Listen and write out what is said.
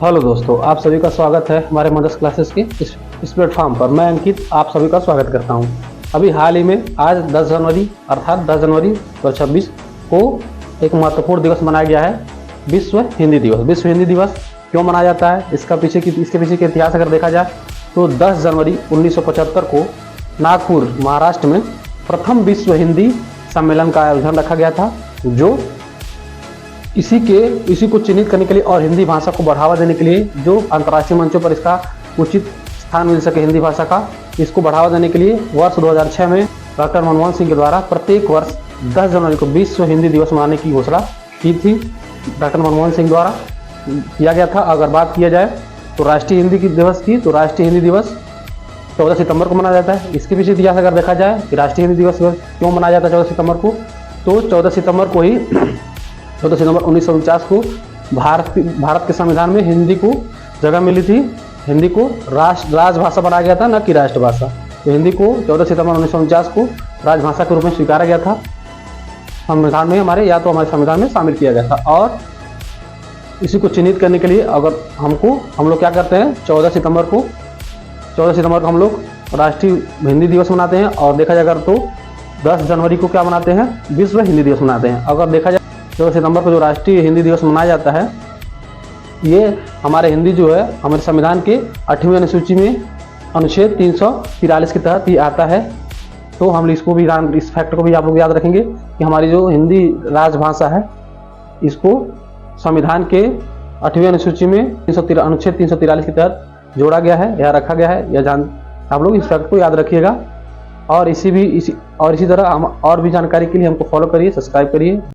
Hello दोस्तों, आप सभी का स्वागत है हमारे मदर्स क्लासेस के इस प्लेटफॉर्म पर। मैं अंकित आप सभी का स्वागत करता हूं। अभी हाल ही में आज 10 जनवरी अर्थात 10 जनवरी 2026 को एक महत्वपूर्ण दिवस मनाया गया है, विश्व हिंदी दिवस। विश्व हिंदी दिवस क्यों मनाया जाता है, इसके पीछे के इतिहास अगर देखा जाए तो 10 जनवरी 1975 को नागपुर महाराष्ट्र में प्रथम विश्व हिंदी सम्मेलन का आयोजन रखा गया था, जो इसी को चिन्हित करने के लिए और हिंदी भाषा को बढ़ावा देने के लिए, जो अंतर्राष्ट्रीय मंचों पर इसका उचित स्थान मिल सके हिंदी भाषा का, इसको बढ़ावा देने के लिए वर्ष 2006 में डॉक्टर मनमोहन सिंह के द्वारा प्रत्येक वर्ष 10 जनवरी को विश्व हिंदी दिवस मनाने की घोषणा की थी। डॉक्टर मनमोहन सिंह द्वारा किया गया था। अगर बात किया जाए तो राष्ट्रीय हिंदी दिवस की, तो राष्ट्रीय हिंदी दिवस 14 सितंबर को मनाया जाता है। इसके पीछे इतिहास अगर देखा जाए कि राष्ट्रीय हिंदी दिवस क्यों मनाया जाता है 14 सितंबर को, तो 14 सितंबर 1949 को भारत के संविधान में हिंदी को जगह मिली थी। हिंदी को राजभाषा बनाया गया था, न कि राष्ट्रभाषा। तो हिंदी को 14 सितंबर 1949 को राजभाषा के रूप में स्वीकारा गया था संविधान में हमारे संविधान में शामिल किया गया था। और इसी को चिन्हित करने के लिए अगर हम लोग क्या करते हैं, 14 सितंबर को हम लोग राष्ट्रीय हिंदी दिवस मनाते हैं। और देखा जाएगा तो 10 जनवरी को क्या मनाते हैं, विश्व हिंदी दिवस मनाते हैं। अगर देखा जाए 14 सितंबर को जो राष्ट्रीय हिंदी दिवस मनाया जाता है, ये हमारे हिंदी जो है हमारे संविधान के 8वीं अनुसूची में अनुच्छेद 343 के तहत ही आता है। तो हम इस फैक्ट को भी आप लोग याद रखेंगे कि हमारी जो हिंदी राजभाषा है, इसको संविधान के 8वीं अनुसूची में अनुच्छेद 343 के तहत जोड़ा गया है या रखा गया है। आप लोग इस फैक्ट को याद रखिएगा। और इसी तरह हम और भी जानकारी के लिए हमको फॉलो करिए, सब्सक्राइब करिए।